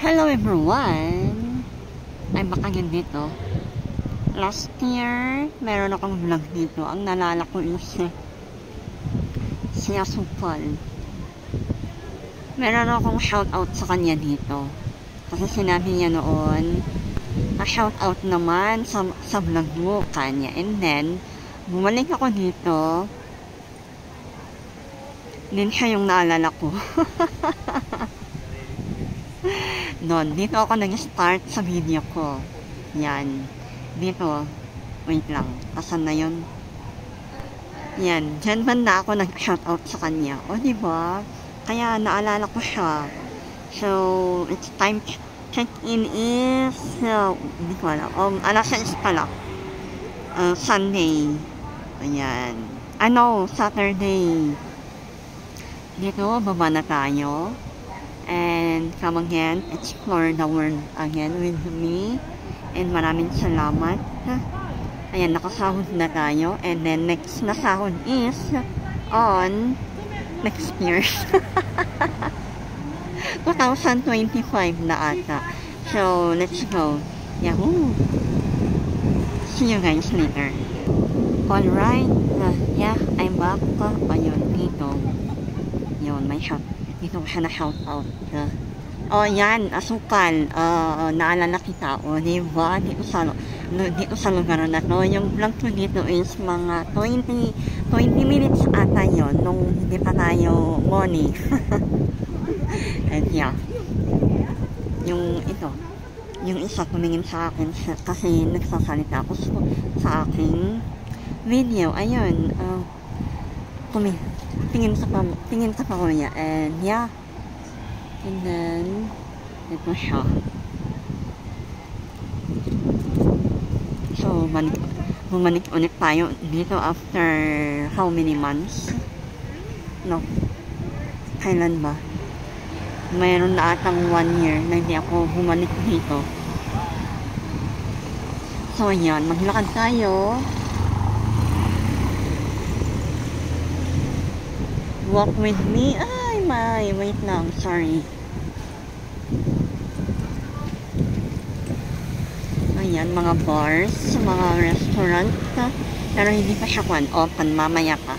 Hello everyone! I'm back again dito. Last year, meron akong vlog dito. Ang nalala ko is si Asupal. Meron akong shoutout sa kanya dito. Kasi sinabi niya noon, shoutout naman sa vlog mo kanya. And then, bumalik ako dito. Din siya yung naalala ko. Noon, dito ako nag-start sa video ko. Yan. Dito. Wait lang. Asan na yun? Yan. Diyan banda ako nag-shoutout sa kanya. O, diba? Kaya naalala ko siya. So, it's time check-in is hindi ko alam. Alas 6 pala. Sunday. Ayan. Saturday. Dito, baba na tayo. And come again, explore the world again with me. And maraming salamat. Ayan, nakasahod na tayo. And then next na sahod is on next year. 2025 na ata. So, let's go. Yahoo! See you guys later. Alright. Yeah, I'm back. Ayun, dito. Yun, may shop. Dito ko siya na-shoutout. Yan, Asupal. Naalala kita. Diba? Dito sa lugar na to. Yung vlog ko dito is mga 20 minutes ata yun. Nung hindi pa tayo money. And yeah. Yung isa tumingin sa akin kasi nagsasalita ako sa aking video. Ayun. Tingin sa pamilya, and yeah, and then ito siya. So bumalik ulit tayo dito after how many months? No, kailan ba? Mayroon na atang 1 year na hindi ako bumalik dito. So yan, maglakad tayo. Walk with me. Ay, wait lang. Sorry. Ayan, mga bars, mga restaurant. Pero hindi pa siya open. Mamaya pa.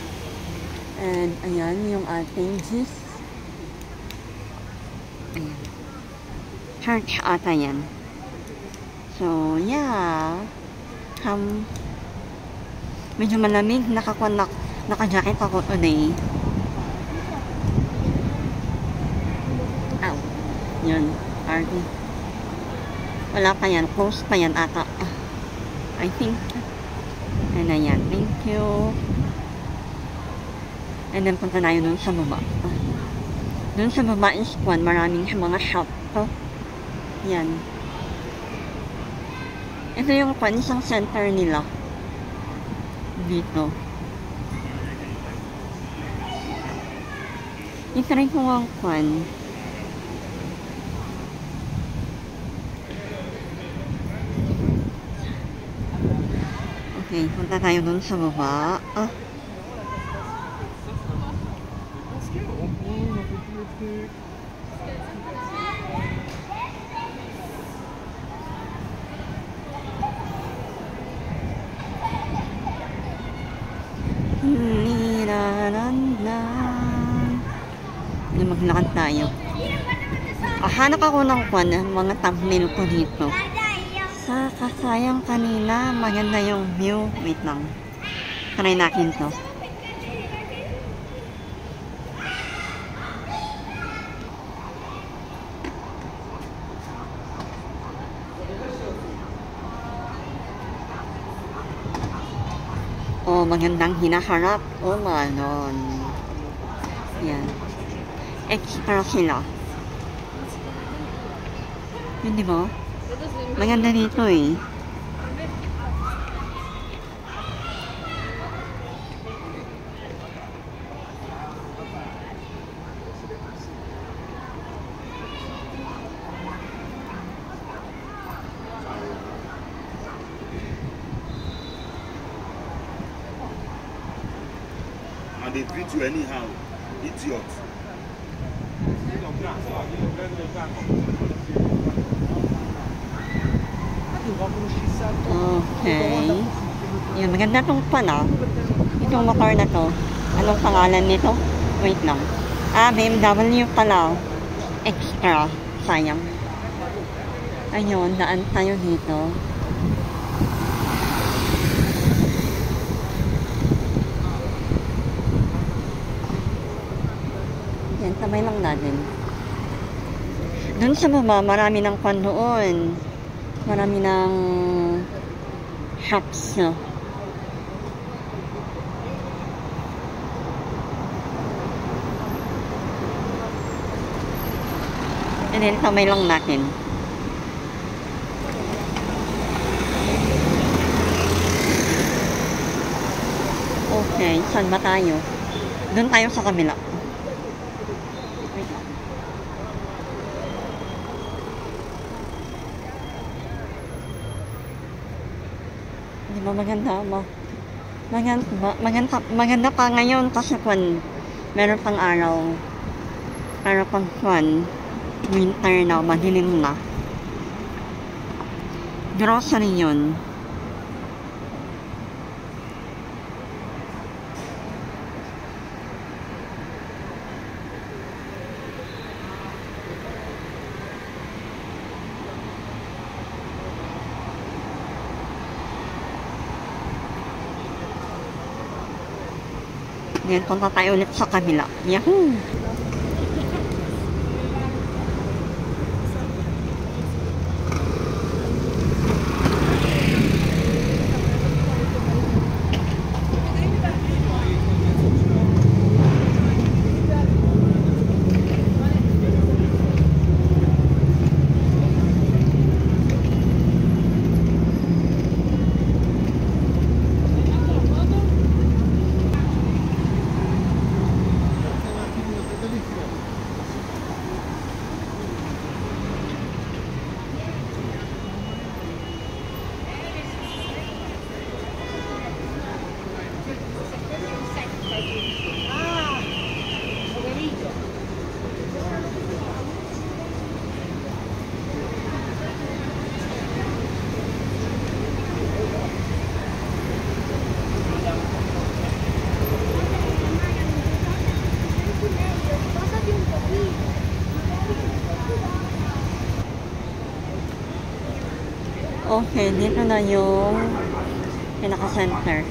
And, ayan, yung ating juice. Ayan. Church ata yan. So, yeah. Medyo malamig. Naka-jacket ako today. Yun, party. Wala pa yan. Close pa yan ata. I think. And ayan. Thank you. And then punta tayo dun sa baba. Dun sa baba is maraming mga shop. Yan. Ito yung isang center nila. Dito. I-try ko ang Okay, punta tayo dun sa baba. Maglakad tayo. Hanap ako ng mga thumbnail ko dito. Sa kasayang kanina, maganda yung view. Wait lang. Try natin to. Magandang hinaharap. Manon. Yan. Extra sila. Yun, di ba? Maganda dito eh. And they treat you anyhow. Idiot. Okay. Yan, maganda tong pala. Itong motor na to. Anong pangalan nito? Wait lang. BMW pala. Extra. Sayang. Ayun, daan tayo dito. Yan, tamay lang natin. Doon sa baba, marami ng kwan doon. Marami ng shops. And then, tamay lang natin. Okay, saan ba tayo? Doon tayo sa kabila. Wait lang. Di ba maganda mo? Maganda pa ngayon kasi kung meron pang araw. Pero pang kwan, winter na, madilim na. Grocery yun. Ngayon, punta tayo ulit sa kabila. Yahoo! Okay, dito na yung pinaka-center.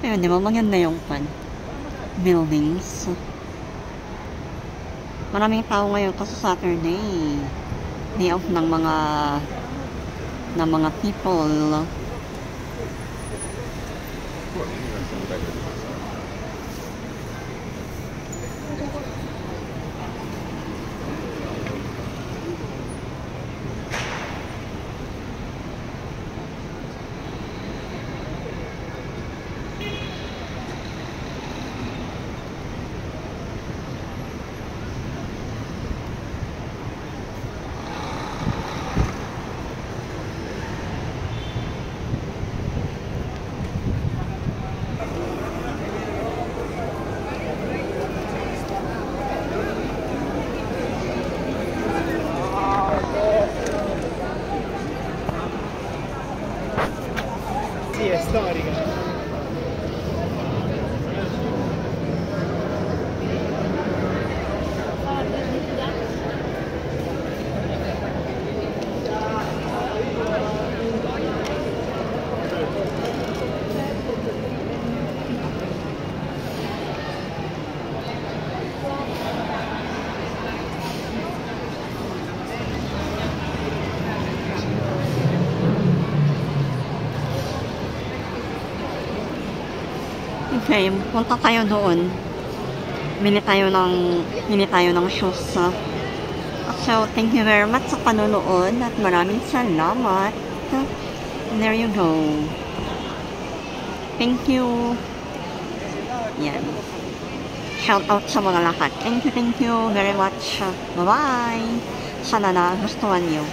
Ayun, di ba maganda yung buildings. Maraming tao ngayon kasi Saturday. Day off ng mga people. Okay, punta tayo doon. Mili tayo ng shoes. So, thank you very much sa panonood at maraming salamat. There you go. Thank you. Yan. Shout out sa mga lahat. Thank you very much. Bye-bye. Sana na gustuhan niyo.